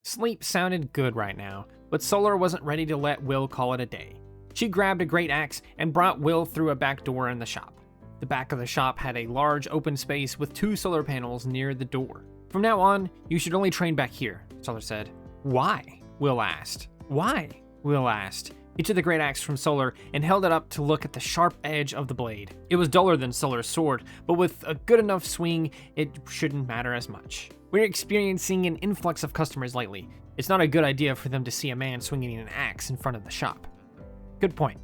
Sleep sounded good right now, but Solar wasn't ready to let Will call it a day. She grabbed a great axe and brought Will through a back door in the shop. The back of the shop had a large open space with 2 solar panels near the door. "From now on, you should only train back here," Solar said. "Why?" Will asked. "Why?" Will asked. He took the great axe from Solar and held it up to look at the sharp edge of the blade. It was duller than Solar's sword, but with a good enough swing, it shouldn't matter as much. "We're experiencing an influx of customers lately. It's not a good idea for them to see a man swinging an axe in front of the shop." Good point.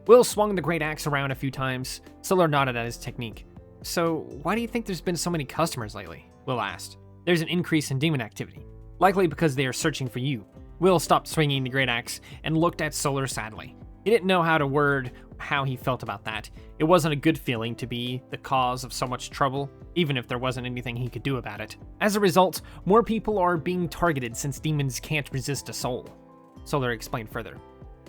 Will swung the great axe around a few times. Solar nodded at his technique. "So, why do you think there's been so many customers lately?" Will asked. "There's an increase in demon activity. Likely because they are searching for you." Will stopped swinging the great axe and looked at Solar sadly. He didn't know how to word how he felt about that. It wasn't a good feeling to be the cause of so much trouble, even if there wasn't anything he could do about it. As a result, more people are being targeted since demons can't resist a soul, Solar explained further.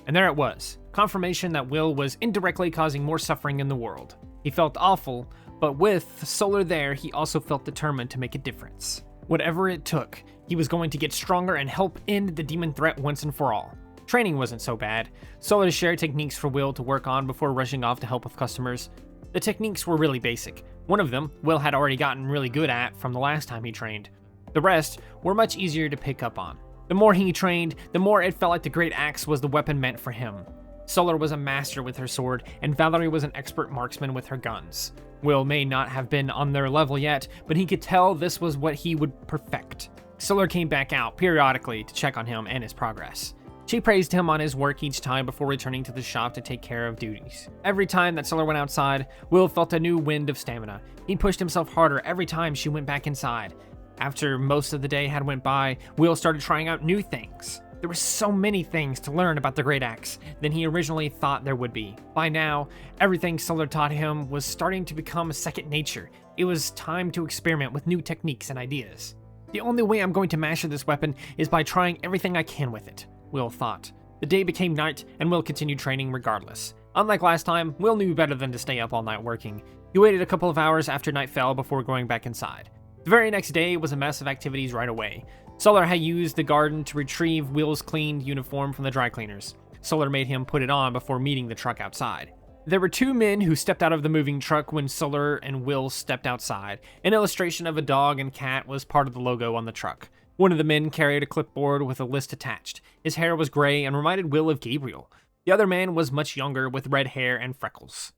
And there it was, confirmation that Will was indirectly causing more suffering in the world. He felt awful, but with Solar there, he also felt determined to make a difference. Whatever it took, he was going to get stronger and help end the demon threat once and for all. Training wasn't so bad. Solar shared techniques for Will to work on before rushing off to help with customers. The techniques were really basic. One of them, Will had already gotten really good at from the last time he trained. The rest were much easier to pick up on. The more he trained, the more it felt like the great axe was the weapon meant for him. Solar was a master with her sword, and Valerie was an expert marksman with her guns. Will may not have been on their level yet, but he could tell this was what he would perfect. Solar came back out periodically to check on him and his progress. She praised him on his work each time before returning to the shop to take care of duties. Every time that Solar went outside, Will felt a new wind of stamina. He pushed himself harder every time she went back inside. After most of the day had went by, Will started trying out new things. There were so many things to learn about the Great Axe than he originally thought there would be. By now, everything Solar taught him was starting to become second nature. It was time to experiment with new techniques and ideas. The only way I'm going to master this weapon is by trying everything I can with it, Will thought. The day became night, and Will continued training regardless. Unlike last time, Will knew better than to stay up all night working. He waited a couple of hours after night fell before going back inside. The very next day was a mess of activities right away. Solar had used the garden to retrieve Will's cleaned uniform from the dry cleaners. Solar made him put it on before meeting the truck outside. There were 2 men who stepped out of the moving truck when Solar and Will stepped outside. An illustration of a dog and cat was part of the logo on the truck. One of the men carried a clipboard with a list attached. His hair was gray and reminded Will of Gabriel. The other man was much younger with red hair and freckles.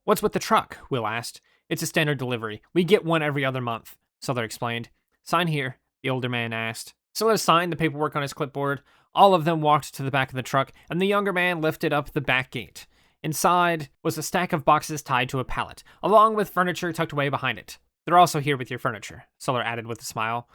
"What's with the truck?" Will asked. "It's a standard delivery. We get one every other month," Solar explained. "Sign here," the older man asked. Solar signed the paperwork on his clipboard. All of them walked to the back of the truck, and the younger man lifted up the back gate. Inside was a stack of boxes tied to a pallet, along with furniture tucked away behind it. "They're also here with your furniture," Solar added with a smile.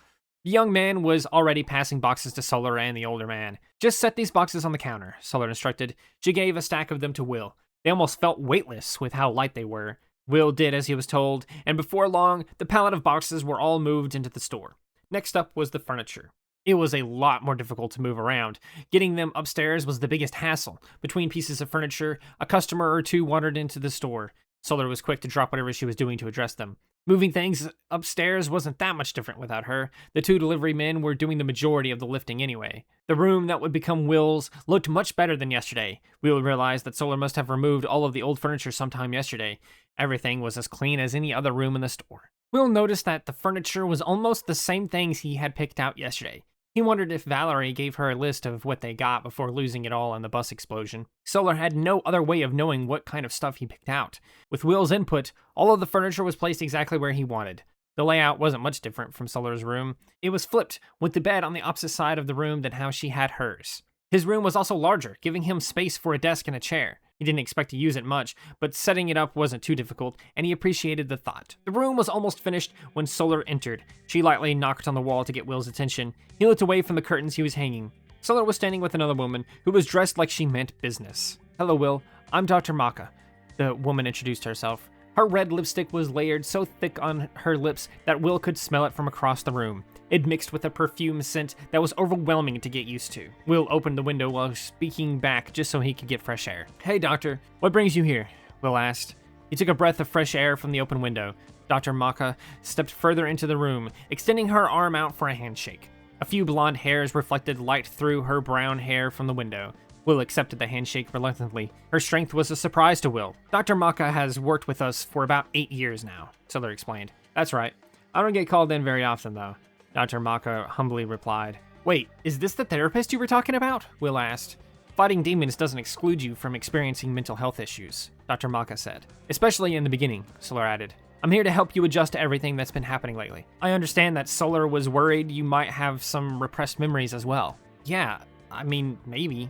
The young man was already passing boxes to Solar and the older man. "Just set these boxes on the counter," Solar instructed. She gave a stack of them to Will. They almost felt weightless with how light they were. Will did as he was told, and before long, the pallet of boxes were all moved into the store. Next up was the furniture. It was a lot more difficult to move around. Getting them upstairs was the biggest hassle. Between pieces of furniture, a customer or 2 wandered into the store. Solar was quick to drop whatever she was doing to address them. Moving things upstairs wasn't that much different without her. The 2 delivery men were doing the majority of the lifting anyway. The room that would become Will's looked much better than yesterday. Will realized that Solar must have removed all of the old furniture sometime yesterday. Everything was as clean as any other room in the store. Will noticed that the furniture was almost the same things he had picked out yesterday. He wondered if Valerie gave her a list of what they got before losing it all in the bus explosion. Solar had no other way of knowing what kind of stuff he picked out. With Will's input, all of the furniture was placed exactly where he wanted. The layout wasn't much different from Solar's room. It was flipped, with the bed on the opposite side of the room than how she had hers. His room was also larger, giving him space for a desk and a chair. He didn't expect to use it much, but setting it up wasn't too difficult, and he appreciated the thought. The room was almost finished when Solar entered. She lightly knocked on the wall to get Will's attention. He looked away from the curtains he was hanging. Solar was standing with another woman who was dressed like she meant business. "Hello, Will. I'm Dr. Maka," the woman introduced herself. Her red lipstick was layered so thick on her lips that Will could smell it from across the room. It mixed with a perfume scent that was overwhelming to get used to. Will opened the window while speaking back just so he could get fresh air. "Hey, doctor, what brings you here?" Will asked. He took a breath of fresh air from the open window. Dr. Maka stepped further into the room, extending her arm out for a handshake. A few blonde hairs reflected light through her brown hair from the window. Will accepted the handshake reluctantly. Her strength was a surprise to Will. Dr. Maka has worked with us for about 8 years now, Solar explained. That's right. I don't get called in very often, though, Dr. Maka humbly replied. Wait, is this the therapist you were talking about? Will asked. Fighting demons doesn't exclude you from experiencing mental health issues, Dr. Maka said. Especially in the beginning, Solar added. I'm here to help you adjust to everything that's been happening lately. I understand that Solar was worried you might have some repressed memories as well. Yeah, I mean, maybe.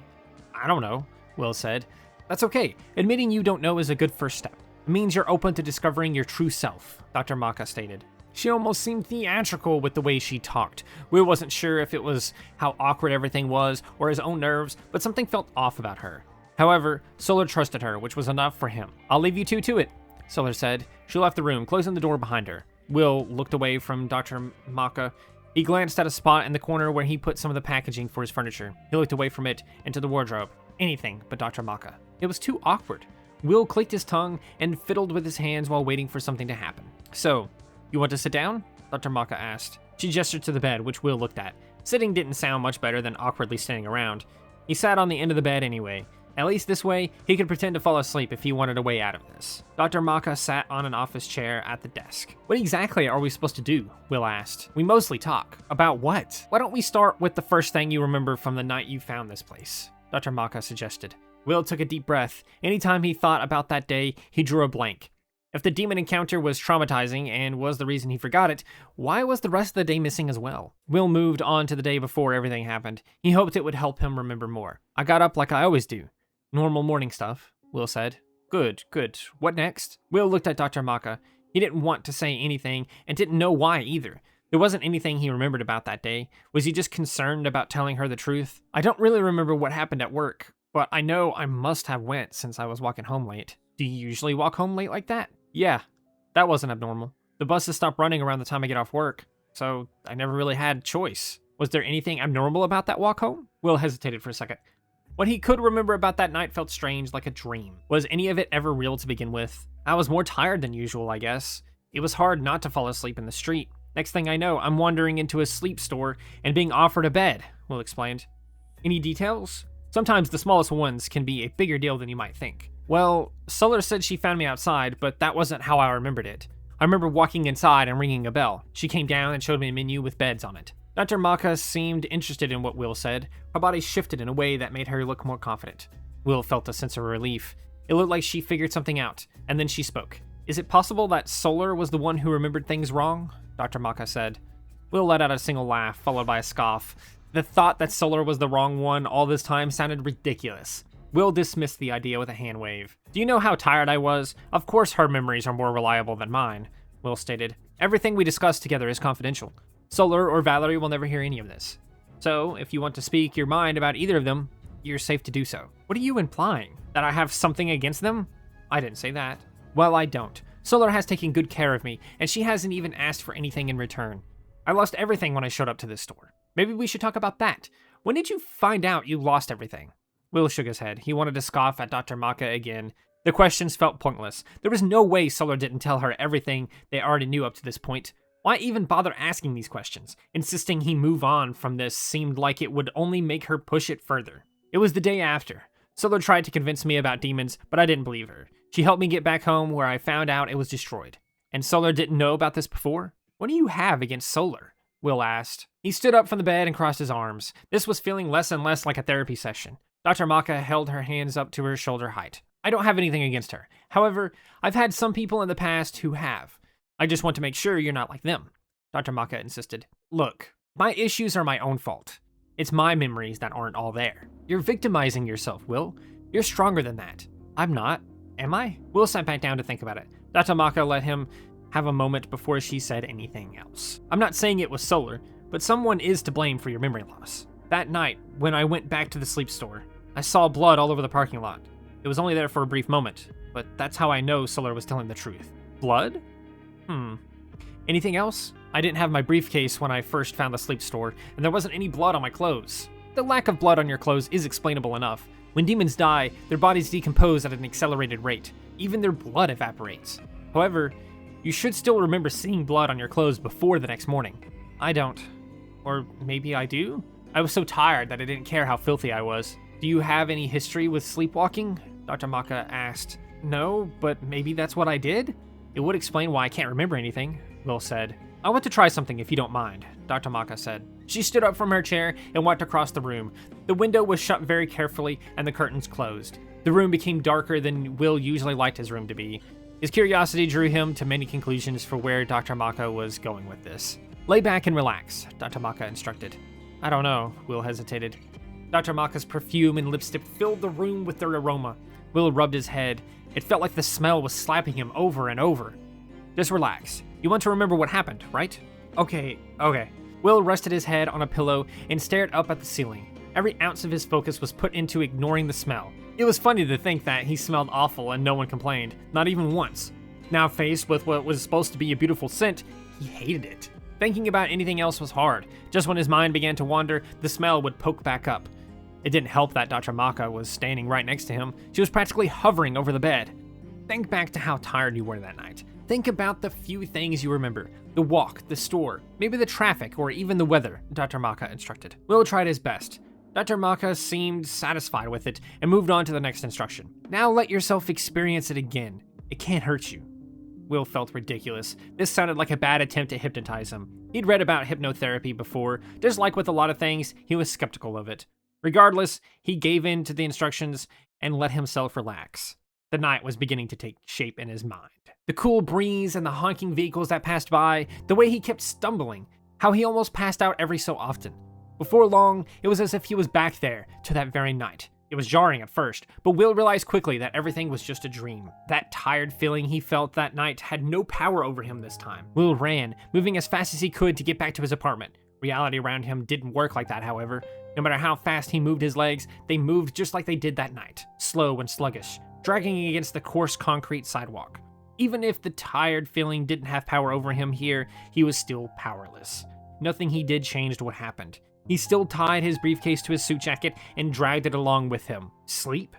I don't know, Will said. That's okay. Admitting you don't know is a good first step. It means you're open to discovering your true self, Dr. Maka stated. She almost seemed theatrical with the way she talked. Will wasn't sure if it was how awkward everything was or his own nerves, but something felt off about her. However, Solar trusted her, which was enough for him. I'll leave you two to it, Solar said. She left the room, closing the door behind her. Will looked away from Dr. Maka. He glanced at a spot in the corner where he put some of the packaging for his furniture. He looked away from it into the wardrobe. Anything but Dr. Maka. It was too awkward. Will clicked his tongue and fiddled with his hands while waiting for something to happen. So, you want to sit down? Dr. Maka asked. She gestured to the bed, which Will looked at. Sitting didn't sound much better than awkwardly standing around. He sat on the end of the bed anyway. At least this way, he could pretend to fall asleep if he wanted a way out of this. Dr. Maka sat on an office chair at the desk. What exactly are we supposed to do? Will asked. We mostly talk. About what? Why don't we start with the first thing you remember from the night you found this place? Dr. Maka suggested. Will took a deep breath. Anytime he thought about that day, he drew a blank. If the demon encounter was traumatizing and was the reason he forgot it, why was the rest of the day missing as well? Will moved on to the day before everything happened. He hoped it would help him remember more. I got up like I always do. Normal morning stuff, Will said. Good, good. What next? Will looked at Dr. Maka. He didn't want to say anything and didn't know why either. There wasn't anything he remembered about that day. Was he just concerned about telling her the truth? I don't really remember what happened at work, but I know I must have went since I was walking home late. Do you usually walk home late like that? Yeah, that wasn't abnormal. The buses stop running around the time I get off work, so I never really had choice. Was there anything abnormal about that walk home? Will hesitated for a second. What he could remember about that night felt strange, like a dream. Was any of it ever real to begin with? I was more tired than usual, I guess. It was hard not to fall asleep in the street. Next thing I know, I'm wandering into a sleep store and being offered a bed, Will explained. Any details? Sometimes the smallest ones can be a bigger deal than you might think. Well, Solar said she found me outside, but that wasn't how I remembered it. I remember walking inside and ringing a bell. She came down and showed me a menu with beds on it. Dr. Maka seemed interested in what Will said. Her body shifted in a way that made her look more confident. Will felt a sense of relief. It looked like she figured something out, and then she spoke. Is it possible that Solar was the one who remembered things wrong? Dr. Maka said. Will let out a single laugh, followed by a scoff. The thought that Solar was the wrong one all this time sounded ridiculous. Will dismissed the idea with a hand wave. Do you know how tired I was? Of course her memories are more reliable than mine, Will stated. Everything we discuss together is confidential. Solar or Valerie will never hear any of this. So, if you want to speak your mind about either of them, you're safe to do so. What are you implying? That I have something against them? I didn't say that. Well, I don't. Solar has taken good care of me, and she hasn't even asked for anything in return. I lost everything when I showed up to this store. Maybe we should talk about that. When did you find out you lost everything? Will shook his head. He wanted to scoff at Dr. Maka again. The questions felt pointless. There was no way Solar didn't tell her everything they already knew up to this point. Why even bother asking these questions? Insisting he move on from this seemed like it would only make her push it further. It was the day after. Solar tried to convince me about demons, but I didn't believe her. She helped me get back home where I found out it was destroyed. And Solar didn't know about this before? What do you have against Solar? Will asked. He stood up from the bed and crossed his arms. This was feeling less and less like a therapy session. Dr. Maka held her hands up to her shoulder height. I don't have anything against her. However, I've had some people in the past who have. I just want to make sure you're not like them, Dr. Maka insisted. Look, my issues are my own fault. It's my memories that aren't all there. You're victimizing yourself, Will. You're stronger than that. I'm not. Am I? Will sat back down to think about it. Dr. Maka let him have a moment before she said anything else. I'm not saying it was Solar, but someone is to blame for your memory loss. That night, when I went back to the sleep store, I saw blood all over the parking lot. It was only there for a brief moment, but that's how I know Solar was telling the truth. Blood? Anything else? I didn't have my briefcase when I first found the sleep store, and there wasn't any blood on my clothes. The lack of blood on your clothes is explainable enough. When demons die, their bodies decompose at an accelerated rate. Even their blood evaporates. However, you should still remember seeing blood on your clothes before the next morning. I don't. Or maybe I do? I was so tired that I didn't care how filthy I was. Do you have any history with sleepwalking? Dr. Maka asked. No, but maybe that's what I did? It would explain why I can't remember anything, Will said. I want to try something if you don't mind, Dr. Maka said. She stood up from her chair and walked across the room. The window was shut very carefully and the curtains closed. The room became darker than Will usually liked his room to be. His curiosity drew him to many conclusions for where Dr. Maka was going with this. Lay back and relax, Dr. Maka instructed. I don't know, Will hesitated. Dr. Maka's perfume and lipstick filled the room with their aroma. Will rubbed his head. It felt like the smell was slapping him over and over. Just relax. You want to remember what happened, right? Okay. Will rested his head on a pillow and stared up at the ceiling. Every ounce of his focus was put into ignoring the smell. It was funny to think that he smelled awful and no one complained, not even once. Now faced with what was supposed to be a beautiful scent, he hated it. Thinking about anything else was hard. Just when his mind began to wander, the smell would poke back up. It didn't help that Dr. Maka was standing right next to him. She was practically hovering over the bed. Think back to how tired you were that night. Think about the few things you remember. The walk, the store, maybe the traffic, or even the weather, Dr. Maka instructed. Will tried his best. Dr. Maka seemed satisfied with it and moved on to the next instruction. Now let yourself experience it again. It can't hurt you. Will felt ridiculous. This sounded like a bad attempt to hypnotize him. He'd read about hypnotherapy before. Just like with a lot of things, he was skeptical of it. Regardless, he gave in to the instructions and let himself relax. The night was beginning to take shape in his mind. The cool breeze and the honking vehicles that passed by, the way he kept stumbling, how he almost passed out every so often. Before long, it was as if he was back there to that very night. It was jarring at first, but Will realized quickly that everything was just a dream. That tired feeling he felt that night had no power over him this time. Will ran, moving as fast as he could to get back to his apartment. Reality around him didn't work like that, however. No matter how fast he moved his legs, they moved just like they did that night, slow and sluggish, dragging against the coarse concrete sidewalk. Even if the tired feeling didn't have power over him here, he was still powerless. Nothing he did changed what happened. He still tied his briefcase to his suit jacket and dragged it along with him. Sleep?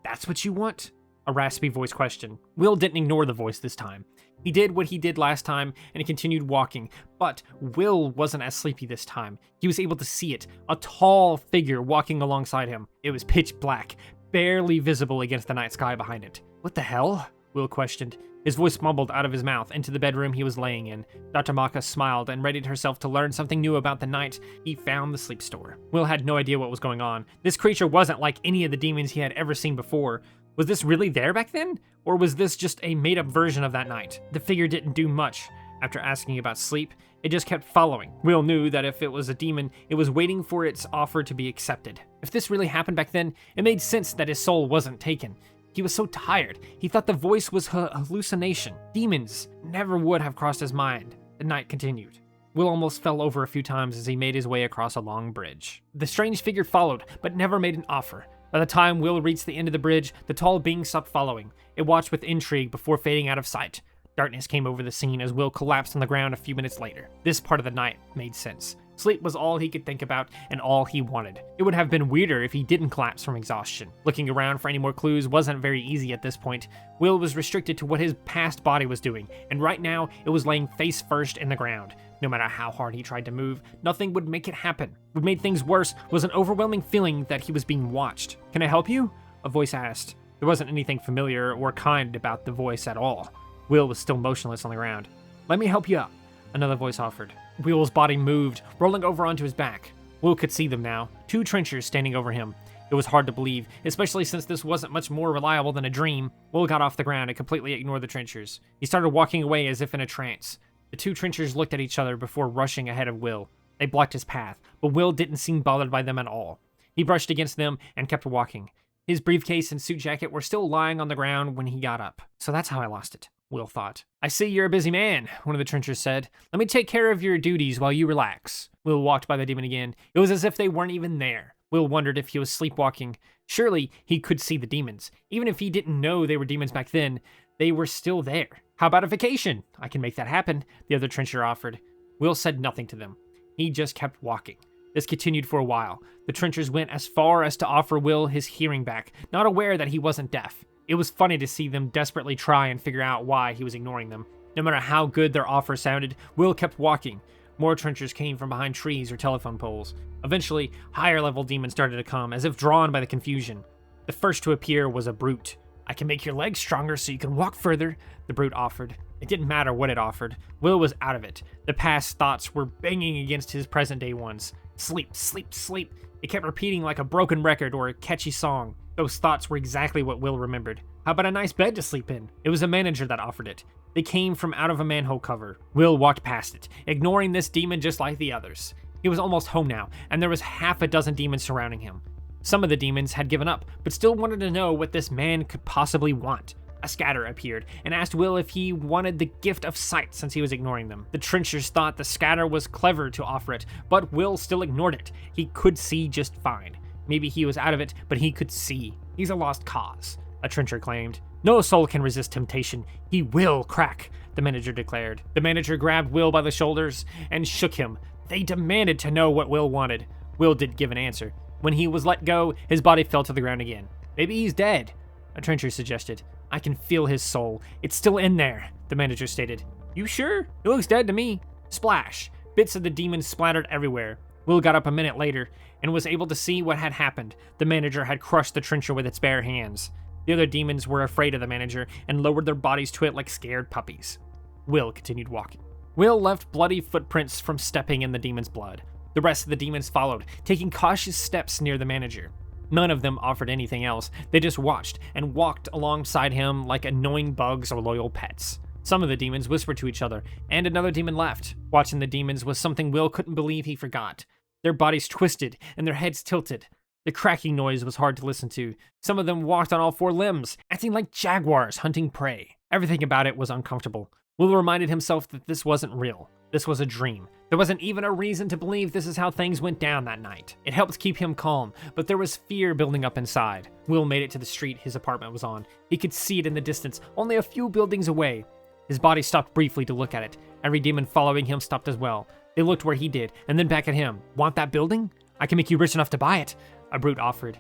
That's what you want? A raspy voice questioned. Will didn't ignore the voice this time. He did what he did last time, and he continued walking. But Will wasn't as sleepy this time. He was able to see it, a tall figure walking alongside him. It was pitch black, barely visible against the night sky behind it. What the hell? Will questioned. His voice mumbled out of his mouth into the bedroom he was laying in. Dr. Maka smiled and readied herself to learn something new about the night he found the sleep store. Will had no idea what was going on. This creature wasn't like any of the demons he had ever seen before. Was this really there back then? Or was this just a made-up version of that night? The figure didn't do much. After asking about sleep, it just kept following. Will knew that if it was a demon, it was waiting for its offer to be accepted. If this really happened back then, it made sense that his soul wasn't taken. He was so tired, he thought the voice was a hallucination. Demons never would have crossed his mind. The night continued. Will almost fell over a few times as he made his way across a long bridge. The strange figure followed, but never made an offer. By the time Will reached the end of the bridge, the tall being stopped following. It watched with intrigue before fading out of sight. Darkness came over the scene as Will collapsed on the ground a few minutes later. This part of the night made sense. Sleep was all he could think about and all he wanted. It would have been weirder if he didn't collapse from exhaustion. Looking around for any more clues wasn't very easy at this point. Will was restricted to what his past body was doing, and right now it was laying face first in the ground. No matter how hard he tried to move, nothing would make it happen. What made things worse was an overwhelming feeling that he was being watched. Can I help you? A voice asked. There wasn't anything familiar or kind about the voice at all. Will was still motionless on the ground. Let me help you up, another voice offered. Will's body moved, rolling over onto his back. Will could see them now, 2 trenchers standing over him. It was hard to believe, especially since this wasn't much more reliable than a dream. Will got off the ground and completely ignored the trenchers. He started walking away as if in a trance. The 2 trenchers looked at each other before rushing ahead of Will. They blocked his path, but Will didn't seem bothered by them at all. He brushed against them and kept walking. His briefcase and suit jacket were still lying on the ground when he got up. So that's how I lost it, Will thought. I see you're a busy man, one of the trenchers said. Let me take care of your duties while you relax. Will walked by the demon again. It was as if they weren't even there. Will wondered if he was sleepwalking. Surely he could see the demons. Even if he didn't know they were demons back then, they were still there. How about a vacation? I can make that happen, the other trencher offered. Will said nothing to them. He just kept walking. This continued for a while. The trenchers went as far as to offer Will his hearing back, not aware that he wasn't deaf. It was funny to see them desperately try and figure out why he was ignoring them. No matter how good their offer sounded, Will kept walking. More trenchers came from behind trees or telephone poles. Eventually, higher level demons started to come, as if drawn by the confusion. The first to appear was a brute. "I can make your legs stronger so you can walk further," the brute offered. It didn't matter what it offered. Will was out of it. The past thoughts were banging against his present-day ones. Sleep, sleep, sleep. It kept repeating like a broken record or a catchy song. Those thoughts were exactly what Will remembered. How about a nice bed to sleep in? It was a manager that offered it. They came from out of a manhole cover. Will walked past it, ignoring this demon just like the others. He was almost home now, and there was half a dozen demons surrounding him. Some of the demons had given up, but still wanted to know what this man could possibly want. A scatter appeared and asked Will if he wanted the gift of sight since he was ignoring them. The trenchers thought the scatter was clever to offer it, but Will still ignored it. He could see just fine. Maybe he was out of it, but he could see. He's a lost cause, a trencher claimed. No soul can resist temptation. He will crack, the manager declared. The manager grabbed Will by the shoulders and shook him. They demanded to know what Will wanted. Will didn't give an answer. When he was let go, his body fell to the ground again. Maybe he's dead, a trencher suggested. I can feel his soul. It's still in there, the manager stated. You sure? It looks dead to me. Splash. Bits of the demon splattered everywhere. Will got up a minute later and was able to see what had happened. The manager had crushed the trencher with its bare hands. The other demons were afraid of the manager and lowered their bodies to it like scared puppies. Will continued walking. Will left bloody footprints from stepping in the demon's blood. The rest of the demons followed, taking cautious steps near the manager. None of them offered anything else. They just watched and walked alongside him like annoying bugs or loyal pets. Some of the demons whispered to each other, and another demon left. Watching the demons was something Will couldn't believe he forgot. Their bodies twisted and their heads tilted. The cracking noise was hard to listen to. Some of them walked on all four limbs, acting like jaguars hunting prey. Everything about it was uncomfortable. Will reminded himself that this wasn't real. This was a dream. There wasn't even a reason to believe this is how things went down that night. It helped keep him calm, but there was fear building up inside. Will made it to the street his apartment was on. He could see it in the distance, only a few buildings away. His body stopped briefly to look at it. Every demon following him stopped as well. They looked where he did, and then back at him. Want that building? I can make you rich enough to buy it, a brute offered.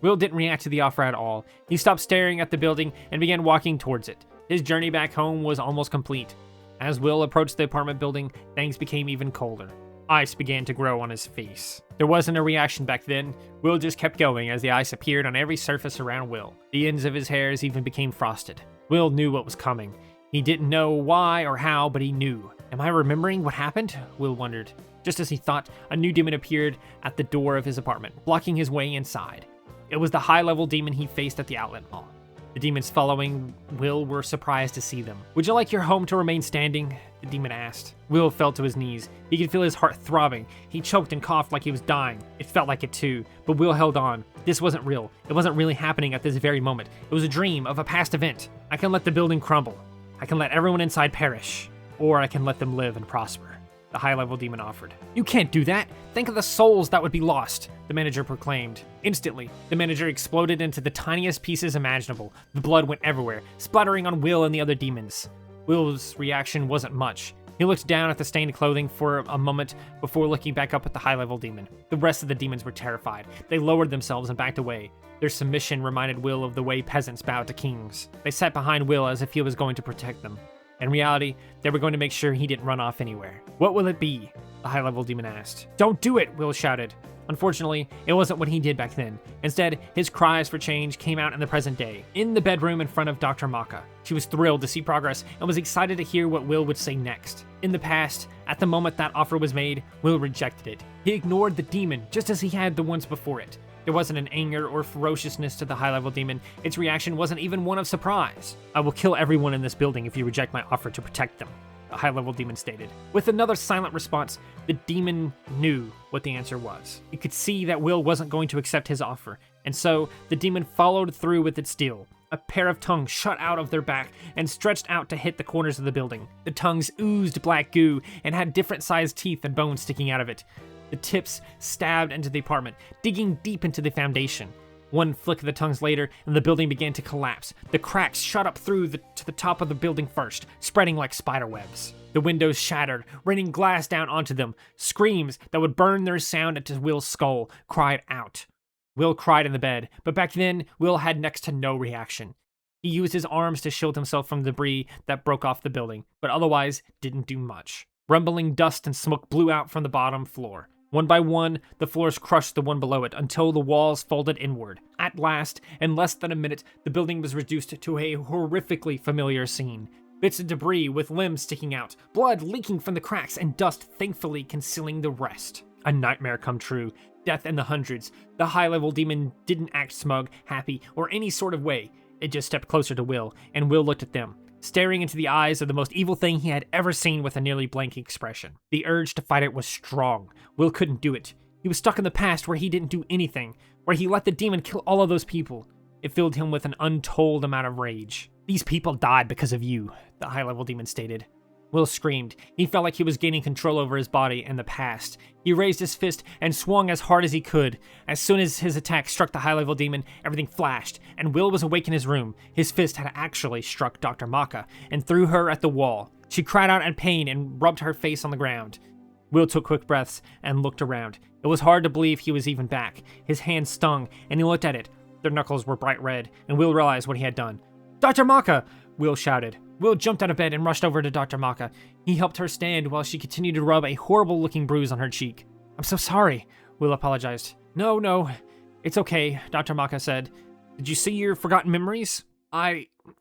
Will didn't react to the offer at all. He stopped staring at the building and began walking towards it. His journey back home was almost complete. As Will approached the apartment building, things became even colder. Ice began to grow on his face. There wasn't a reaction back then. Will just kept going as the ice appeared on every surface around Will. The ends of his hairs even became frosted. Will knew what was coming. He didn't know why or how, but he knew. Am I remembering what happened? Will wondered. Just as he thought, a new demon appeared at the door of his apartment, blocking his way inside. It was the high-level demon he faced at the outlet mall. The demons following Will were surprised to see them. Would you like your home to remain standing? The demon asked. Will fell to his knees. He could feel his heart throbbing. He choked and coughed like he was dying. It felt like it too, but Will held on. This wasn't real. It wasn't really happening at this very moment. It was a dream of a past event. I can let the building crumble. I can let everyone inside perish. Or I can let them live and prosper, the high-level demon offered. You can't do that. Think of the souls that would be lost, the manager proclaimed. Instantly, the manager exploded into the tiniest pieces imaginable. The blood went everywhere, splattering on Will and the other demons. Will's reaction wasn't much. He looked down at the stained clothing for a moment before looking back up at the high-level demon. The rest of the demons were terrified. They lowered themselves and backed away. Their submission reminded Will of the way peasants bow to kings. They sat behind Will as if he was going to protect them. In reality, they were going to make sure he didn't run off anywhere. What will it be? The high-level demon asked. Don't do it, Will shouted. Unfortunately, it wasn't what he did back then. Instead, his cries for change came out in the present day, in the bedroom in front of Dr. Maka. She was thrilled to see progress and was excited to hear what Will would say next. In the past, at the moment that offer was made, Will rejected it. He ignored the demon, just as he had the ones before it. There wasn't an anger or ferociousness to the high-level demon. Its reaction wasn't even one of surprise. I will kill everyone in this building if you reject my offer to protect them, the high-level demon stated. With another silent response, the demon knew what the answer was. He could see that Will wasn't going to accept his offer, and so the demon followed through with its deal. A pair of tongues shot out of their back and stretched out to hit the corners of the building. The tongues oozed black goo and had different-sized teeth and bones sticking out of it. The tips stabbed into the apartment, digging deep into the foundation. One flick of the tongues later, and the building began to collapse. The cracks shot up through to the top of the building first, spreading like spider webs. The windows shattered, raining glass down onto them. Screams that would burn their sound into Will's skull cried out. Will cried in the bed, but back then, Will had next to no reaction. He used his arms to shield himself from the debris that broke off the building, but otherwise didn't do much. Rumbling dust and smoke blew out from the bottom floor. One by one, the floors crushed the one below it until the walls folded inward. At last, in less than a minute, the building was reduced to a horrifically familiar scene. Bits of debris with limbs sticking out, blood leaking from the cracks, and dust thankfully concealing the rest. A nightmare come true. Death in the hundreds. The high-level demon didn't act smug, happy, or any sort of way. It just stepped closer to Will, and Will looked at them, staring into the eyes of the most evil thing he had ever seen with a nearly blank expression. The urge to fight it was strong. Will couldn't do it. He was stuck in the past where he didn't do anything, where he let the demon kill all of those people. It filled him with an untold amount of rage. "These people died because of you," the high-level demon stated. Will screamed. He felt like he was gaining control over his body and the past. He raised his fist and swung as hard as he could. As soon as his attack struck the high-level demon, everything flashed, and Will was awake in his room. His fist had actually struck Dr. Maka and threw her at the wall. She cried out in pain and rubbed her face on the ground. Will took quick breaths and looked around. It was hard to believe he was even back. His hand stung, and he looked at it. Their knuckles were bright red, and Will realized what he had done. "Dr. Maka!" Will shouted. Will jumped out of bed and rushed over to Dr. Maka. He helped her stand while she continued to rub a horrible-looking bruise on her cheek. "I'm so sorry," Will apologized. No, it's okay," Dr. Maka said. "Did you see your forgotten memories?"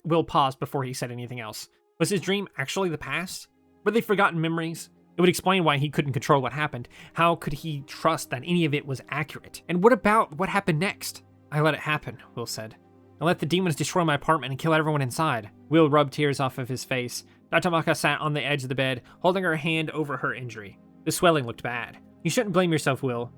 Will paused before he said anything else. Was his dream actually the past? Were they forgotten memories? It would explain why he couldn't control what happened. How could he trust that any of it was accurate? And what about what happened next? "I let it happen," Will said. "I let the demons destroy my apartment and kill everyone inside." Will rubbed tears off of his face. Dr. Maka sat on the edge of the bed, holding her hand over her injury. The swelling looked bad. "You shouldn't blame yourself, Will.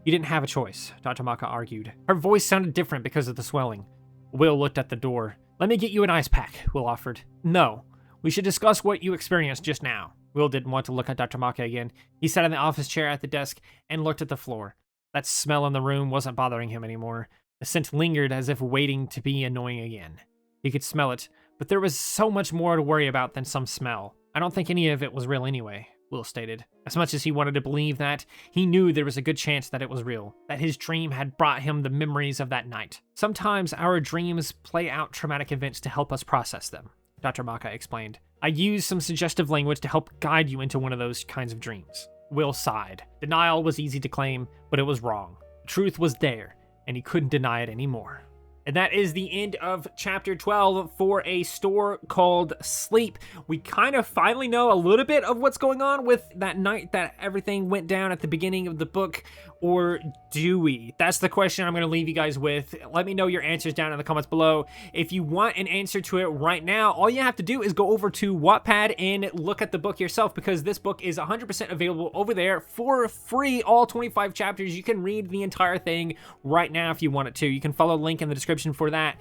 You didn't have a choice," Dr. Maka argued. Her voice sounded different because of the swelling. Will looked at the door. "Let me get you an ice pack," Will offered. "No. We should discuss what you experienced just now." Will didn't want to look at Dr. Maka again. He sat in the office chair at the desk and looked at the floor. That smell in the room wasn't bothering him anymore. The scent lingered as if waiting to be annoying again. He could smell it, but there was so much more to worry about than some smell. "I don't think any of it was real anyway," Will stated. As much as he wanted to believe that, he knew there was a good chance that it was real, that his dream had brought him the memories of that night. "Sometimes our dreams play out traumatic events to help us process them," Dr. Maka explained. "I used some suggestive language to help guide you into one of those kinds of dreams." Will sighed. Denial was easy to claim, but it was wrong. The truth was there, and he couldn't deny it anymore. And that is the end of chapter 12 for A Store Called Sleep. We kind of finally know a little bit of what's going on with that night that everything went down at the beginning of the book, or do we? That's the question I'm going to leave you guys with. Let me know your answers down in the comments below. If you want an answer to it right now, all you have to do is go over to Wattpad and look at the book yourself, because this book is 100% available over there for free, all 25 chapters. You can read the entire thing right now if you want it to. You can follow the link in the description for that.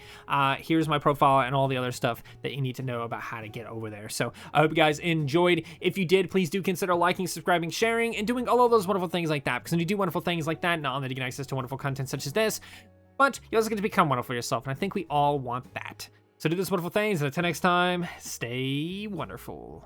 Here's my profile and all the other stuff that you need to know about how to get over there. So I hope you guys enjoyed. If you did, please do consider liking, subscribing, sharing, and doing all of those wonderful things like that, because when you do wonderful things like that, not only do you get access to wonderful content such as this, but you also get to become wonderful yourself, and I think we all want that. So do those wonderful things, and until next time, stay wonderful.